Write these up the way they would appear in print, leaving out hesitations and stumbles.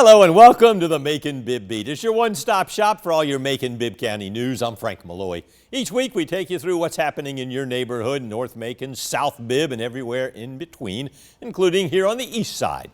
Hello and welcome to the Macon-Bibb Beat. It's your one-stop shop for all your Macon-Bibb County news. I'm Frank Malloy. Each week we take you through what's happening in your neighborhood, North Macon, South Bibb, and everywhere in between, including here on the east side.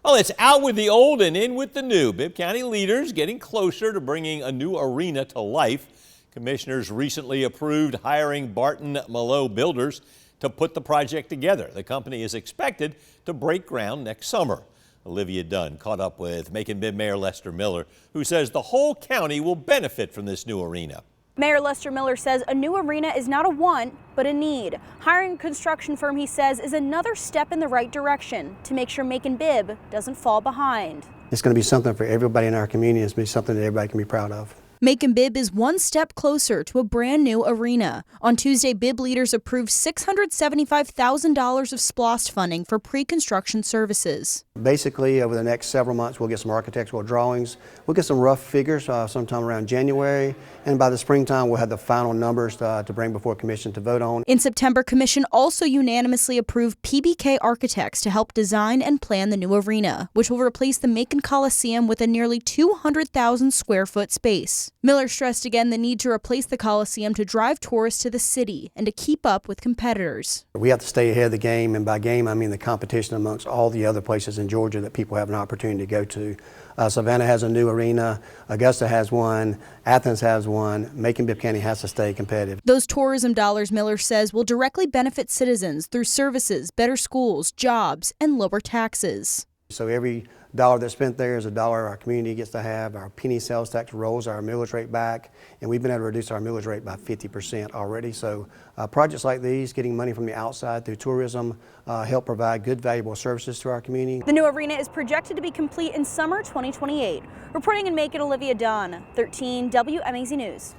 Well, it's out with the old and in with the new. Bibb County leaders getting closer to bringing a new arena to life. Commissioners recently approved hiring Barton Malo Builders to put the project together. The company is expected to break ground next summer. Olivia Dunn caught up with Macon-Bibb Mayor Lester Miller, who says the whole county will benefit from this new arena. Mayor Lester Miller says a new arena is not a want, but a need. Hiring a construction firm, he says, is another step in the right direction to make sure Macon-Bibb doesn't fall behind. It's going to be something for everybody in our community. It's going to be something that everybody can be proud of. Macon-Bibb is one step closer to a brand new arena. On Tuesday, Bibb leaders approved $675,000 of SPLOST funding for pre-construction services. Basically, over the next several months, we'll get some architectural drawings. We'll get some rough figures sometime around January, and by the springtime, we'll have the final numbers to bring before Commission to vote on. In September, Commission also unanimously approved PBK Architects to help design and plan the new arena, which will replace the Macon Coliseum with a nearly 200,000 square foot space. Miller stressed again the need to replace the Coliseum to drive tourists to the city and to keep up with competitors. We have to stay ahead of the game, and by game I mean the competition amongst all the other places in Georgia that people have an opportunity to go to. Savannah has a new arena, Augusta has one, Athens has one, Macon-Bibb County has to stay competitive. Those tourism dollars, Miller says, will directly benefit citizens through services, better schools, jobs, and lower taxes. So every dollar that's spent there is a dollar our community gets to have. Our penny sales tax rolls our millage rate back, and we've been able to reduce our millage rate by 50% already. So projects like these, getting money from the outside through tourism, help provide good, valuable services to our community. The new arena is projected to be complete in summer 2028. Reporting in Macon, Olivia Dunn, 13 WMAZ News.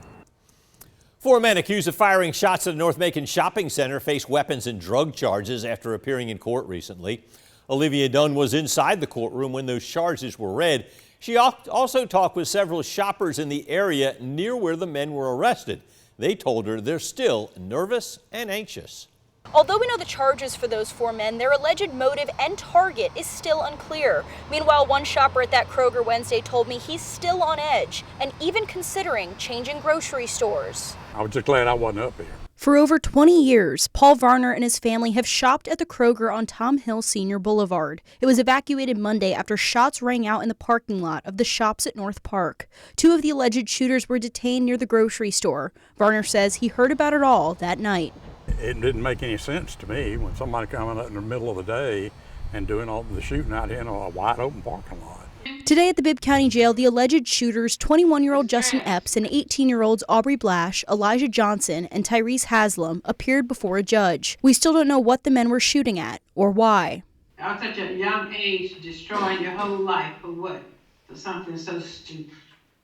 4 men accused of firing shots at a North Macon shopping center face weapons and drug charges after appearing in court recently. Olivia Dunn was inside the courtroom when those charges were read. She also talked with several shoppers in the area near where the men were arrested. They told her they're still nervous and anxious. Although we know the charges for those 4 men, their alleged motive and target is still unclear. Meanwhile, one shopper at that Kroger Wednesday told me he's still on edge and even considering changing grocery stores. I was just glad I wasn't up here. For over 20 years, Paul Varner and his family have shopped at the Kroger on Tom Hill Senior Boulevard. It was evacuated Monday after shots rang out in the parking lot of the shops at North Park. 2 of the alleged shooters were detained near the grocery store. Varner says he heard about it all that night. It didn't make any sense to me when somebody coming up in the middle of the day and doing all the shooting out here in a wide open parking lot. Today at the Bibb County Jail, the alleged shooters, 21-year-old Justin Epps and 18-year-olds Aubrey Blash, Elijah Johnson, and Tyrese Haslam, appeared before a judge. We still don't know what the men were shooting at or why. At such a young age, destroying your whole life for what? For something so stupid.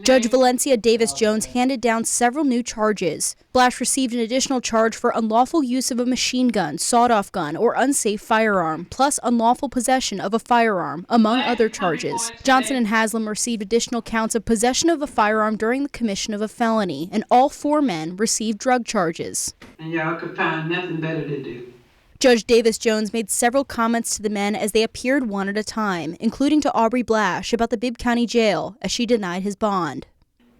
Judge Valencia Davis Jones handed down several new charges. Blash received an additional charge for unlawful use of a machine gun, sawed-off gun, or unsafe firearm, plus unlawful possession of a firearm, among other charges. Johnson and Haslam received additional counts of possession of a firearm during the commission of a felony, and all 4 men received drug charges. And y'all could find nothing better to do. Judge Davis Jones made several comments to the men as they appeared one at a time, including to Aubrey Blash about the Bibb County Jail as she denied his bond.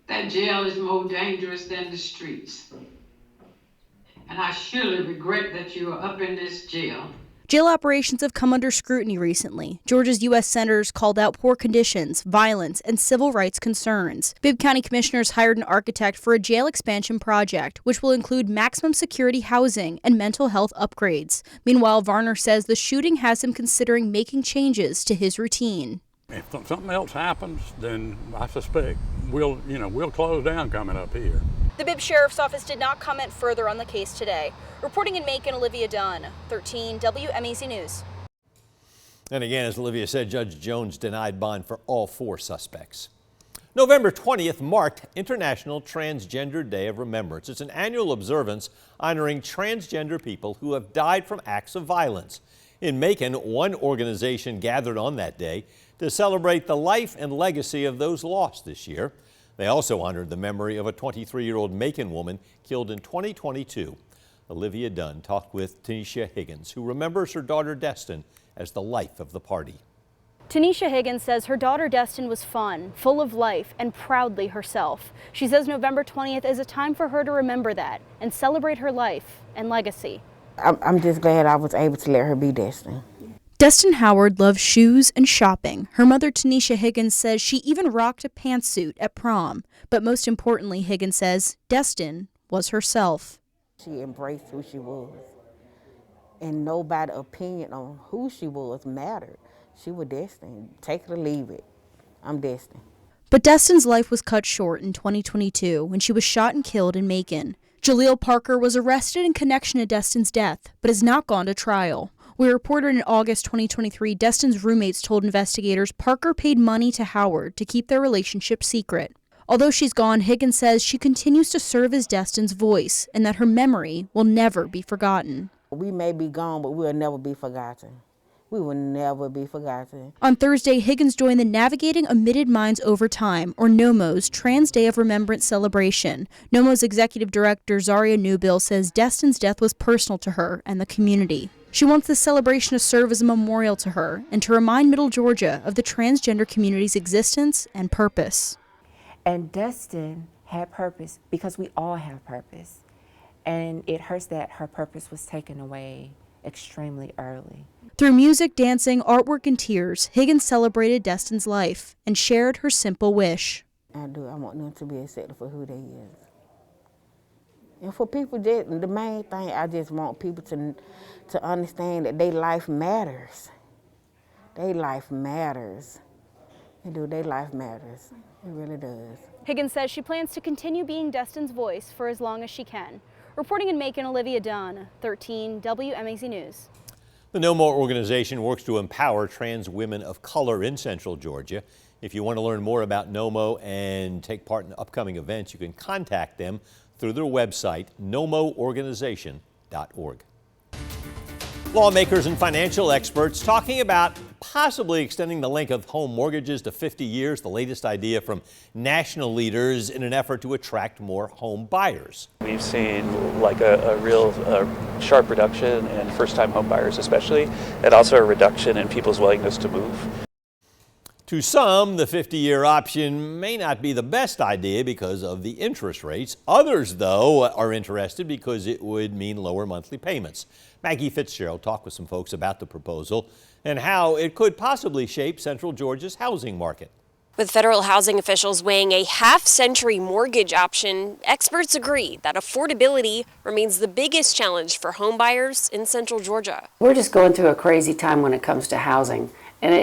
That jail is more dangerous than the streets. And I surely regret that you are up in this jail. Jail operations have come under scrutiny recently. Georgia's U.S. senators called out poor conditions, violence, and civil rights concerns. Bibb County commissioners hired an architect for a jail expansion project, which will include maximum security housing and mental health upgrades. Meanwhile, Varner says the shooting has him considering making changes to his routine. If something else happens, then I suspect we'll close down coming up here. The Bibb Sheriff's Office did not comment further on the case today. Reporting in Macon, Olivia Dunn, 13 WMAZ News. And again, as Olivia said, Judge Jones denied bond for all 4 suspects. November 20th marked International Transgender Day of Remembrance. It's an annual observance honoring transgender people who have died from acts of violence. In Macon, one organization gathered on that day to celebrate the life and legacy of those lost this year. They also honored the memory of a 23-year-old Macon woman killed in 2022. Olivia Dunn talked with Tanisha Higgins, who remembers her daughter Destin as the life of the party. Tanisha Higgins says her daughter Destin was fun, full of life, and proudly herself. She says November 20th is a time for her to remember that and celebrate her life and legacy. I'm just glad I was able to let her be Destin. Destin Howard loves shoes and shopping. Her mother, Tanisha Higgins, says she even rocked a pantsuit at prom. But most importantly, Higgins says Destin was herself. She embraced who she was, and nobody's opinion on who she was mattered. She was Destin. Take it or leave it. I'm Destin. But Destin's life was cut short in 2022 when she was shot and killed in Macon. Jaleel Parker was arrested in connection to Destin's death, but has not gone to trial. We reported in August 2023, Destin's roommates told investigators Parker paid money to Howard to keep their relationship secret. Although she's gone, Higgins says she continues to serve as Destin's voice and that her memory will never be forgotten. We may be gone, but we'll never be forgotten. We will never be forgotten. On Thursday, Higgins joined the Navigating Omitted Minds Over Time, or NOMO's, Trans Day of Remembrance celebration. NOMO's executive director, Zaria Newbill, says Destin's death was personal to her and the community. She wants this celebration to serve as a memorial to her and to remind Middle Georgia of the transgender community's existence and purpose. And Destin had purpose because we all have purpose. And it hurts that her purpose was taken away extremely early. Through music, dancing, artwork, and tears, Higgins celebrated Destin's life and shared her simple wish. I do. I want them to be accepted for who they is. And for people, the main thing, I just want people to understand that their life matters. Their life matters. They do. Their life matters. It really does. Higgins says she plans to continue being Destin's voice for as long as she can. Reporting in Macon, Olivia Dunn, 13 WMAZ News. The No More organization works to empower trans women of color in Central Georgia. If you want to learn more about NOMO and take part in upcoming events, you can contact them through their website, nomoorganization.org. Lawmakers and financial experts talking about possibly extending the length of home mortgages to 50 years, the latest idea from national leaders in an effort to attract more home buyers. We've seen like a real sharp reduction in first-time home buyers especially, and also a reduction in people's willingness to move. To some, the 50-year option may not be the best idea because of the interest rates. Others, though, are interested because it would mean lower monthly payments. Maggie Fitzgerald talked with some folks about the proposal and how it could possibly shape Central Georgia's housing market. With federal housing officials weighing a half-century mortgage option, experts agree that affordability remains the biggest challenge for home buyers in Central Georgia. We're just going through a crazy time when it comes to housing. And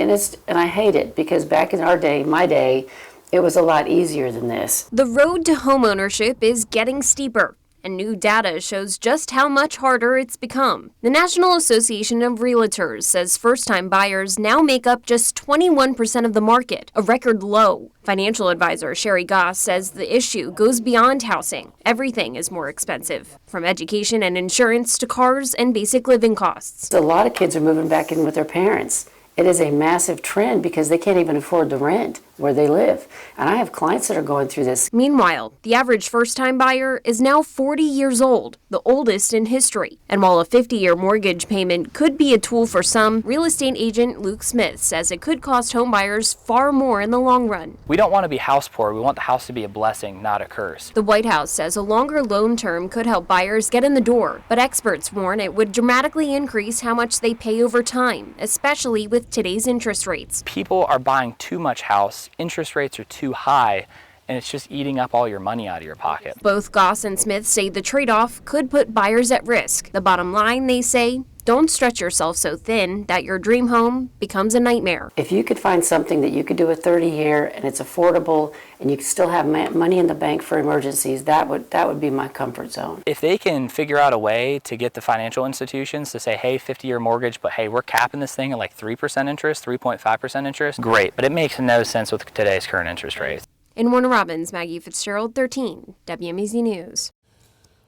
I hate it because back in our day, my day, it was a lot easier than this. The road to homeownership is getting steeper, and new data shows just how much harder it's become. The National Association of Realtors says first-time buyers now make up just 21% of the market, a record low. Financial advisor Sherry Goss says the issue goes beyond housing. Everything is more expensive, from education and insurance to cars and basic living costs. A lot of kids are moving back in with their parents. It is a massive trend because they can't even afford the rent where they live. And I have clients that are going through this. Meanwhile, the average first-time buyer is now 40 years old, the oldest in history. And while a 50-year mortgage payment could be a tool for some, real estate agent Luke Smith says it could cost home buyers far more in the long run. We don't want to be house poor. We want the house to be a blessing, not a curse. The White House says a longer loan term could help buyers get in the door, but experts warn it would dramatically increase how much they pay over time, especially with today's interest rates. People are buying too much house, interest rates are too high, and it's just eating up all your money out of your pocket. Both Goss and Smith say the trade-off could put buyers at risk. The bottom line, they say, don't stretch yourself so thin that your dream home becomes a nightmare. If you could find something that you could do a 30-year and it's affordable and you could still have money in the bank for emergencies, that would be my comfort zone. If they can figure out a way to get the financial institutions to say, hey, 50-year mortgage, but hey, we're capping this thing at like 3% interest, 3.5% interest, great. But it makes no sense with today's current interest rates. In Warner Robins, Maggie Fitzgerald, 13 WMAZ News.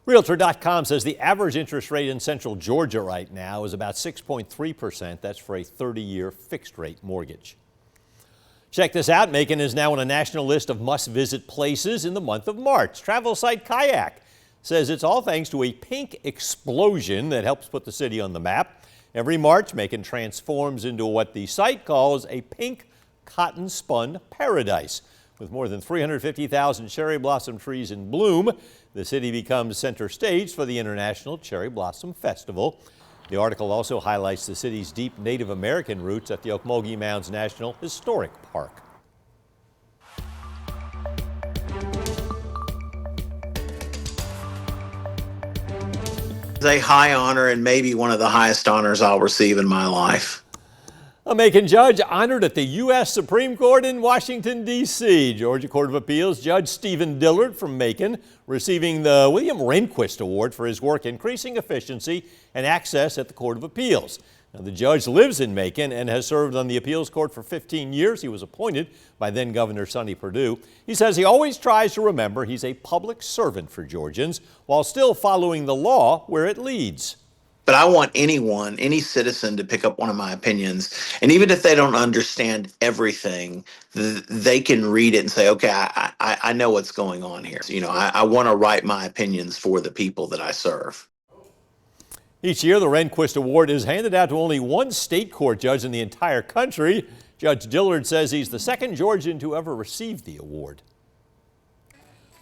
Realtor.com says the average interest rate in Central Georgia right now is about 6.3%. That's for a 30-year fixed-rate mortgage. Check this out. Macon is now on a national list of must-visit places in the month of March. Travel site Kayak says it's all thanks to a pink explosion that helps put the city on the map. Every March, Macon transforms into what the site calls a pink cotton spun paradise. With more than 350,000 cherry blossom trees in bloom, the city becomes center stage for the International Cherry Blossom Festival. The article also highlights the city's deep Native American roots at the Okmulgee Mounds National Historic Park. It's a high honor and maybe one of the highest honors I'll receive in my life. A Macon judge honored at the U.S. Supreme Court in Washington, D.C. Georgia Court of Appeals Judge Stephen Dillard from Macon receiving the William Rehnquist Award for his work increasing efficiency and access at the Court of Appeals. Now, the judge lives in Macon and has served on the appeals court for 15 years. He was appointed by then Governor Sonny Perdue. He says he always tries to remember he's a public servant for Georgians while still following the law where it leads. But I want anyone, any citizen to pick up one of my opinions. And even if they don't understand everything, they can read it and say, okay, I know what's going on here. You know, I want to write my opinions for the people that I serve. Each year, the Rehnquist Award is handed out to only one state court judge in the entire country. Judge Dillard says he's the second Georgian to ever receive the award.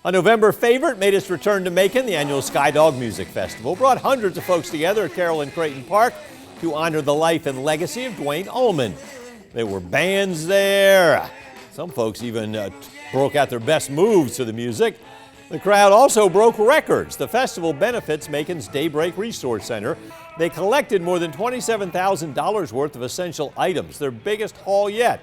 A November favorite made its return to Macon. The annual Skydog Music Festival brought hundreds of folks together at Carroll and Creighton Park to honor the life and legacy of Dwayne Allman. There were bands there. Some folks even broke out their best moves to the music. The crowd also broke records. The festival benefits Macon's Daybreak Resource Center. They collected more than $27,000 worth of essential items, their biggest haul yet.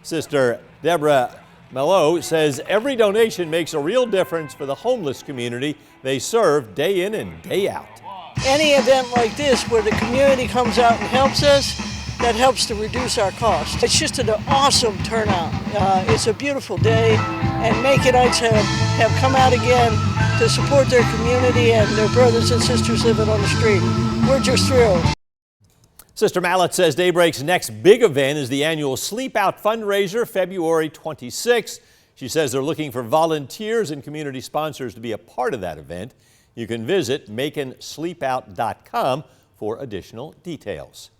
Sister Deborah Mello says every donation makes a real difference for the homeless community they serve day in and day out. Any event like this where the community comes out and helps us, that helps to reduce our costs. It's just an awesome turnout. It's a beautiful day, and Maconites have come out again to support their community and their brothers and sisters living on the street. We're just thrilled. Sister Mallet says Daybreak's next big event is the annual Sleep Out fundraiser, February 26th. She says they're looking for volunteers and community sponsors to be a part of that event. You can visit MaconSleepOut.com for additional details.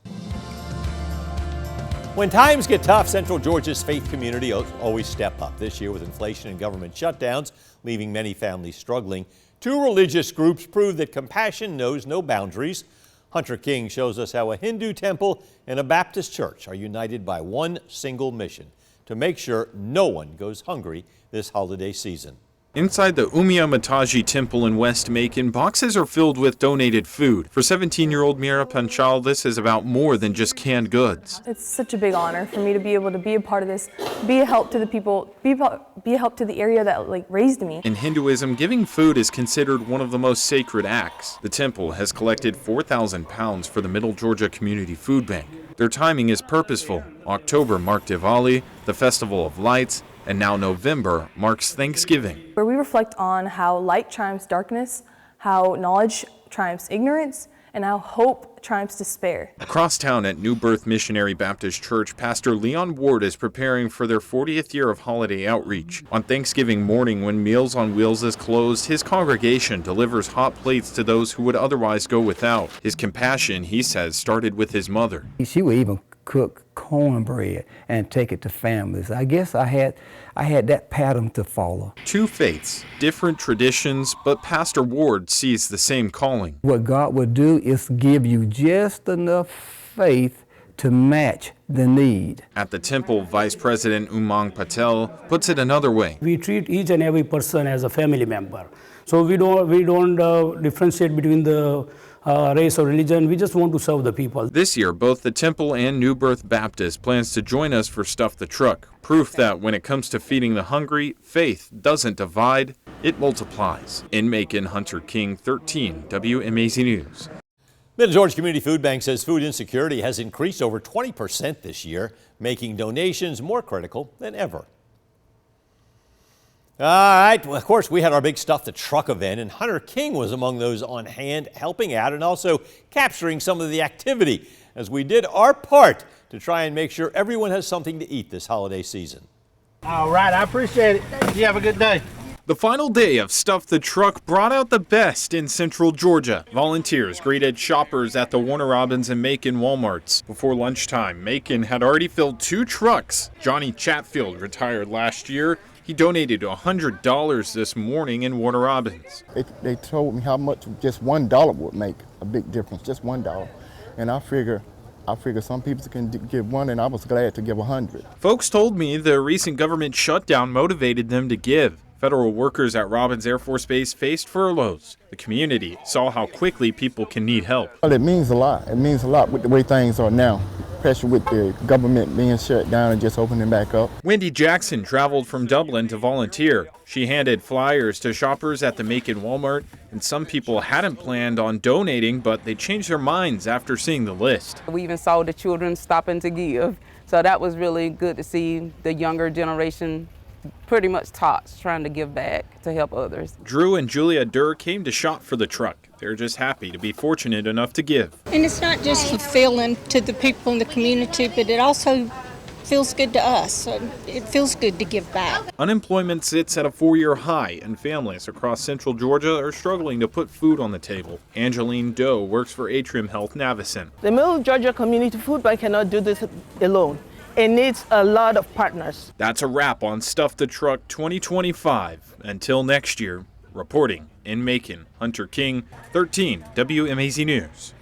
When times get tough, Central Georgia's faith community always step up. This year, with inflation and government shutdowns leaving many families struggling, two religious groups prove that compassion knows no boundaries. Hunter King shows us how a Hindu temple and a Baptist church are united by one single mission: to make sure no one goes hungry this holiday season. Inside the Umia Mataji Temple in West Macon, boxes are filled with donated food. For 17-year-old Mira Panchal, this is about more than just canned goods. It's such a big honor for me to be able to be a part of this, be a help to the people, be a help to the area that raised me. In Hinduism, giving food is considered one of the most sacred acts. The temple has collected 4,000 pounds for the Middle Georgia Community Food Bank. Their timing is purposeful. October marked Diwali, the Festival of Lights, and now November marks Thanksgiving, where we reflect on how light triumphs darkness, how knowledge triumphs ignorance, and how hope triumphs despair. Across town at New Birth Missionary Baptist Church, Pastor Leon Ward is preparing for their 40th year of holiday outreach. On Thanksgiving morning, when Meals on Wheels is closed, his congregation delivers hot plates to those who would otherwise go without. His compassion, he says, started with his mother. She would even cook cornbread and take it to families. I guess I had that pattern to follow. Two faiths, different traditions, but Pastor Ward sees the same calling. What God will do is give you just enough faith to match the need. At the temple, Vice President Umang Patel puts it another way. We treat each and every person as a family member. So we don't differentiate between the race or religion. We just want to serve the people. This year, both the temple and New Birth Baptist plans to join us for Stuff the Truck. Proof that when it comes to feeding the hungry, faith doesn't divide, it multiplies. In Macon, Hunter King, 13 WMAZ News. Middle Georgia Community Food Bank says food insecurity has increased over 20% this year, making donations more critical than ever. All right, well, of course, we had our big Stuff the Truck event, and Hunter King was among those on hand helping out and also capturing some of the activity as we did our part to try and make sure everyone has something to eat this holiday season. All right, I appreciate it. You have a good day. The final day of Stuff the Truck brought out the best in Central Georgia. Volunteers greeted shoppers at the Warner Robins and Macon Walmarts. Before lunchtime, Macon had already filled 2 trucks. Johnny Chatfield retired last year. He donated $100 this morning in Warner Robins. They told me how much just $1 would make a big difference, just $1. And I figure some people can give one, and I was glad to give 100. Folks told me the recent government shutdown motivated them to give. Federal workers at Robins Air Force Base faced furloughs. The community saw how quickly people can need help. Well, it means a lot. It means a lot with the way things are now. Especially with the government being shut down and just opening back up. Wendy Jackson traveled from Dublin to volunteer. She handed flyers to shoppers at the Macon Walmart, and some people hadn't planned on donating, but they changed their minds after seeing the list. We even saw the children stopping to give, so that was really good to see the younger generation pretty much tots trying to give back to help others. Drew and Julia Durr came to shop for the truck. They're just happy to be fortunate enough to give. And it's not just fulfilling to the people in the community, but it also feels good to us. So it feels good to give back. Unemployment sits at a 4-year high, and families across Central Georgia are struggling to put food on the table. Angeline Doe works for Atrium Health Navison. The Middle Georgia Community Food Bank cannot do this alone. It needs a lot of partners. That's a wrap on Stuff the Truck 2025. Until next year, reporting in Macon, Hunter King, 13 WMAZ News.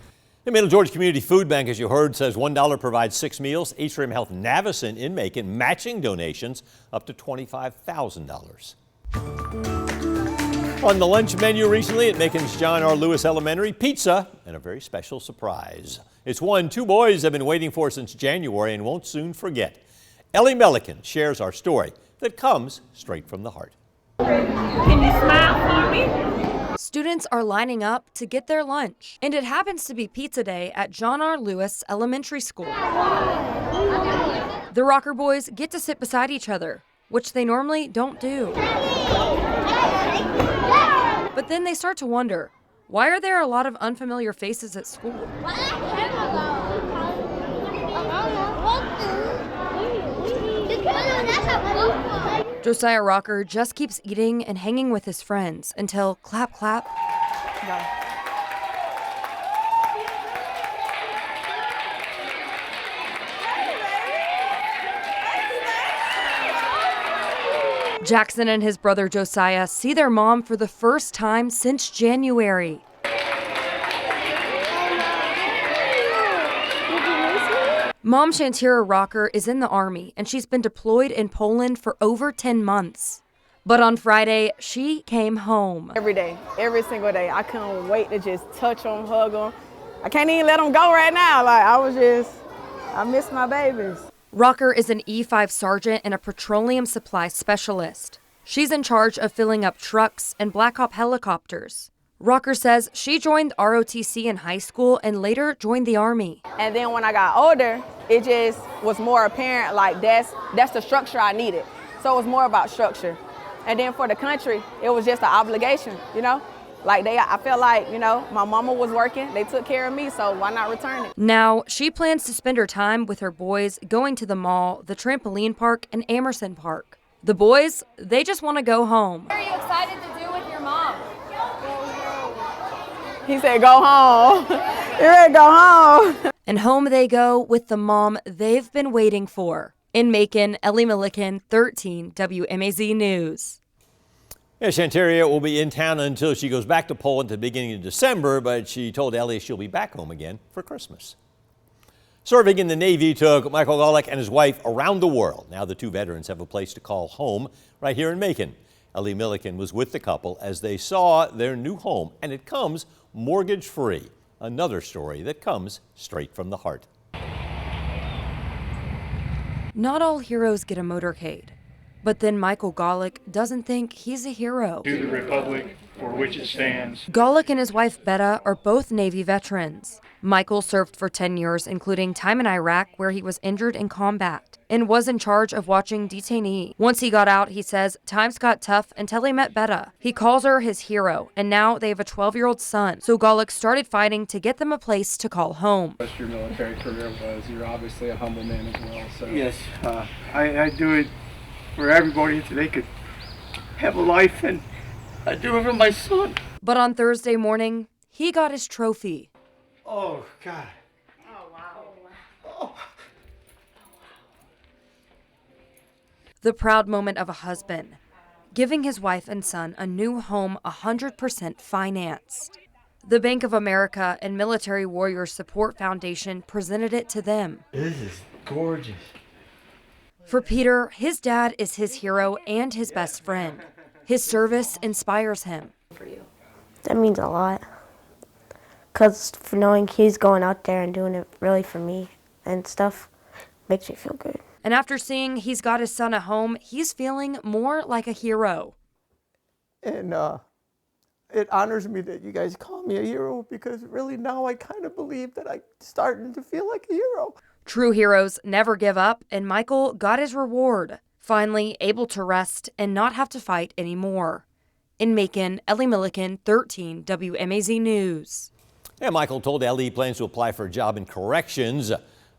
The Middle Georgia Community Food Bank, as you heard, says $1 provides 6 meals. Atrium Health Navison in Macon matching donations up to $25,000. On the lunch menu recently at Macon's John R. Lewis Elementary, pizza and a very special surprise. It's one 2 boys have been waiting for since January and won't soon forget. Ellie Milliken shares our story that comes straight from the heart. Can you smile for me? Students are lining up to get their lunch, and it happens to be pizza day at John R. Lewis Elementary School. The Rocker boys get to sit beside each other, which they normally don't do. But then they start to wonder, why are there a lot of unfamiliar faces at school? Josiah Rocker just keeps eating and hanging with his friends until clap, clap. Jackson and his brother Josiah see their mom for the first time since January. Mom Shantira Rocker is in the Army, and she's been deployed in Poland for over 10 months. But on Friday, she came home. Every day, every single day. I couldn't wait to just touch them, hug them. I can't even let them go right now. I miss my babies. Rocker is an E5 sergeant and a petroleum supply specialist. She's in charge of filling up trucks and Black Hawk helicopters. Rocker says she joined ROTC in high school and later joined the Army. And then when I got older, it just was more apparent, like that's the structure I needed. So it was more about structure. And then for the country, it was just an obligation, you know? I felt like, my mama was working, they took care of me, so why not return it? Now, she plans to spend her time with her boys going to the mall, the trampoline park, and Amerson Park. The boys, they just want to go home. What are you excited to do with your mom? He said, go home. You ready to go home? And home they go with the mom they've been waiting for. In Macon, Ellie Milliken, 13 WMAZ News. Yeah, Shantaria will be in town until she goes back to Poland at the beginning of December, but she told Ellie she'll be back home again for Christmas. Serving in the Navy took Michael Golick and his wife around the world. Now the 2 veterans have a place to call home right here in Macon. Ellie Milliken was with the couple as they saw their new home, and it comes mortgage-free. Another story that comes straight from the heart. Not all heroes get a motorcade. But then Michael Golick doesn't think he's a hero. To the republic for which it stands. Golick and his wife Betta are both Navy veterans. Michael served for 10 years, including time in Iraq where he was injured in combat and was in charge of watching detainees. Once he got out, he says, times got tough until he met Betta. He calls her his hero, and now they have a 12-year-old son. So Golick started fighting to get them a place to call home. What your military career was, you're obviously a humble man as well. So. Yes, I do it for everybody so they could have a life, and I do it for my son. But on Thursday morning, he got his trophy. Oh, God. The proud moment of a husband, giving his wife and son a new home 100% financed. The Bank of America and Military Warrior Support Foundation presented it to them. This is gorgeous. For Peter, his dad is his hero and his best friend. His service inspires him. That means a lot. Because for knowing he's going out there and doing it really for me and stuff makes me feel good. And after seeing he's got his son a home, he's feeling more like a hero. And it honors me that you guys call me a hero, because really now I kind of believe that I'm starting to feel like a hero. True heroes never give up, and Michael got his reward, finally able to rest and not have to fight anymore. In Macon, Ellie Milliken, 13 WMAZ News. Yeah, Michael told Ellie he plans to apply for a job in corrections.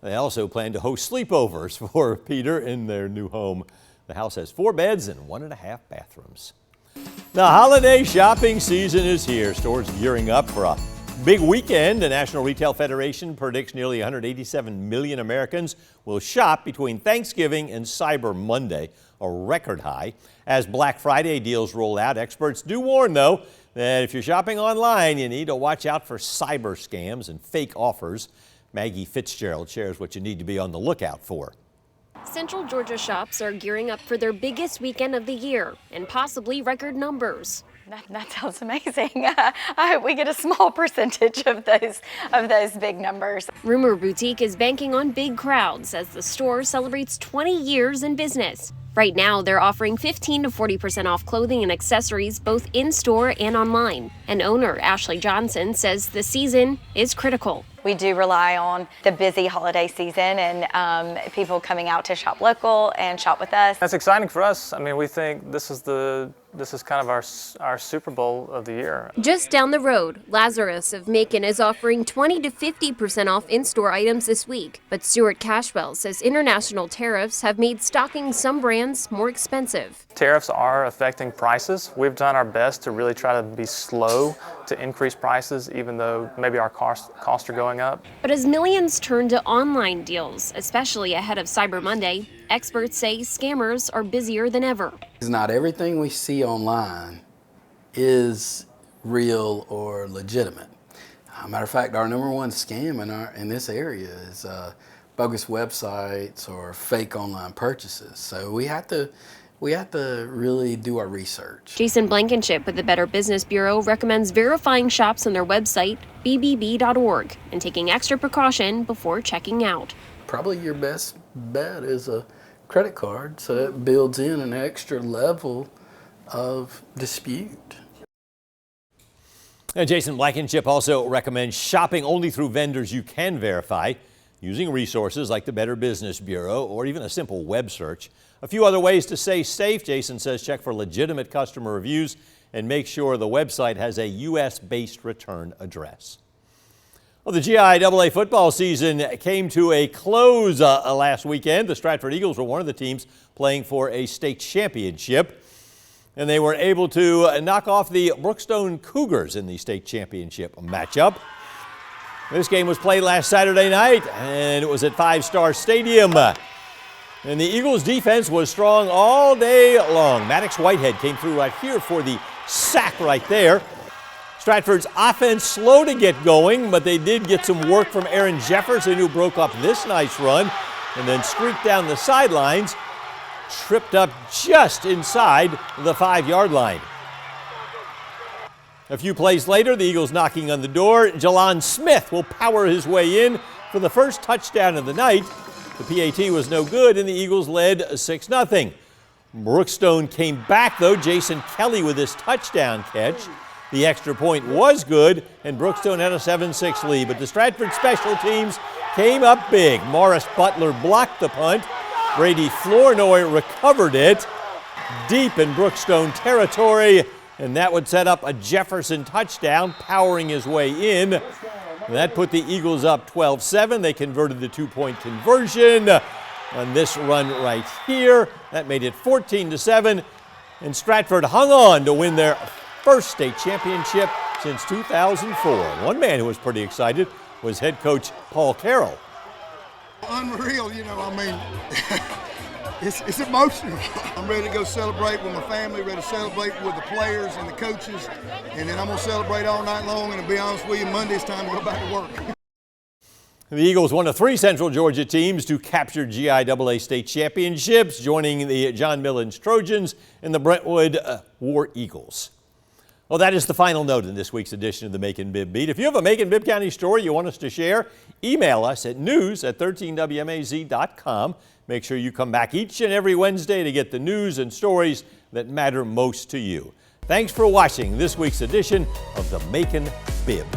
They also plan to host sleepovers for Peter in their new home. The house has 4 beds and 1.5 bathrooms. The holiday shopping season is here. Stores gearing up for a big weekend. The National Retail Federation predicts nearly 187 million Americans will shop between Thanksgiving and Cyber Monday, a record high. As Black Friday deals roll out, experts do warn, though, that if you're shopping online, you need to watch out for cyber scams and fake offers. Maggie Fitzgerald shares what you need to be on the lookout for. Central Georgia shops are gearing up for their biggest weekend of the year and possibly record numbers. That sounds amazing. I hope we get a small percentage of those big numbers. Rumor Boutique is banking on big crowds as the store celebrates 20 years in business. Right now, they're offering 15 to 40% off clothing and accessories both in-store and online. And owner Ashley Johnson says the season is critical. We do rely on the busy holiday season and people coming out to shop local and shop with us. That's exciting for us. I mean, we think this is kind of our Super Bowl of the year. Just down the road, Lazarus of Macon is offering 20 to 50% off in-store items this week. But Stuart Cashwell says international tariffs have made stocking some brands more expensive. Tariffs are affecting prices. We've done our best to really try to be slow to increase prices, even though maybe our costs are going up. But as millions turn to online deals, especially ahead of Cyber Monday, experts say scammers are busier than ever. Not everything we see online is real or legitimate. Matter of fact, our number one scam in this area is bogus websites or fake online purchases. So we have to really do our research. Jason Blankenship with the Better Business Bureau recommends verifying shops on their website, bbb.org, and taking extra precaution before checking out. Probably your best bet is a credit card, so it builds in an extra level of dispute. And Jason Blankenship also recommends shopping only through vendors you can verify, using resources like the Better Business Bureau or even a simple web search. A few other ways to stay safe. Jason says check for legitimate customer reviews and make sure the website has a U.S.-based return address. Well, the GIAA football season came to a close last weekend. The Stratford Eagles were one of the teams playing for a state championship, and they were able to knock off the Brookstone Cougars in the state championship matchup. This game was played last Saturday night, and it was at Five Star Stadium. And the Eagles' defense was strong all day long. Maddox Whitehead came through right here for the sack right there. Stratford's offense slow to get going, but they did get some work from Aaron Jefferson, who broke up this nice run and then streaked down the sidelines, tripped up just inside the 5-yard line. A few plays later, the Eagles knocking on the door. Jalon Smith will power his way in for the first touchdown of the night. The PAT was no good, and the Eagles led 6-0. Brookstone came back, though. Jason Kelly with his touchdown catch. The extra point was good, and Brookstone had a 7-6 lead. But the Stratford special teams came up big. Morris Butler blocked the punt. Brady Flournoy recovered it deep in Brookstone territory, and that would set up a Jefferson touchdown, powering his way in. That put the Eagles up 12-7. They converted the 2-point conversion on this run right here. That made it 14-7. And Stratford hung on to win their first state championship since 2004. One man who was pretty excited was head coach Paul Carroll. Unreal, I mean, it's emotional. I'm ready to go celebrate with my family, ready to celebrate with the players and the coaches, and then I'm going to celebrate all night long, and to be honest with you, Monday's time to go back to work. The Eagles, one of 3 Central Georgia teams to capture GIAA state championships, joining the John Millen's Trojans and the Brentwood War Eagles. Well, that is the final note in this week's edition of the Macon-Bibb Beat. If you have a Macon-Bibb County story you want us to share, email us at news@13wmaz.com. Make sure you come back each and every Wednesday to get the news and stories that matter most to you. Thanks for watching this week's edition of the Macon-Bibb.